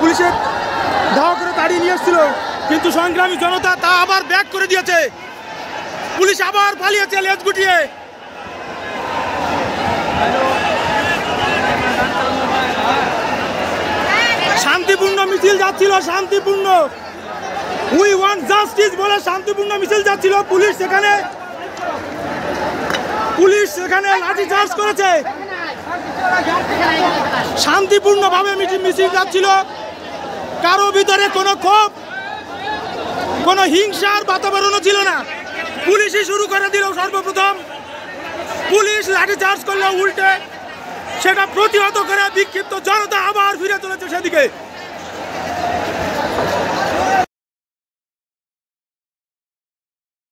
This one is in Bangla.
পুলিশের ধাওয়া করে তাড়িয়ে নিয়ে এসেছিল, কিন্তু সংগ্রামী জনতা তা আবার ব্যাক করে দিয়েছে। পুলিশ আবার পালিয়েছে লেজ গুটিয়ে। শান্তিপূর্ণ মিছিল যাচ্ছিল, শান্তিপূর্ণ, উই ওয়ান্ট জাস্টিস বলে শান্তিপূর্ণ মিছিল যাচ্ছিল। পুলিশ সেখানে লাঠিচার্জ করেছে। শান্তিপূর্ণভাবে মিছিল যাচ্ছিল, কারো ভিতরে কোনো ক্ষোভ, কোনো হিংসার বাতাবরণও ছিল না। পুলিশই শুরু করে দিল সর্বপ্রথম। পুলিশ লাঠিচার্জ করলে উল্টে সেটা প্রতিহত করে বিক্ষিপ্ত জনতা আবার ফিরে চলেছে সেদিকে।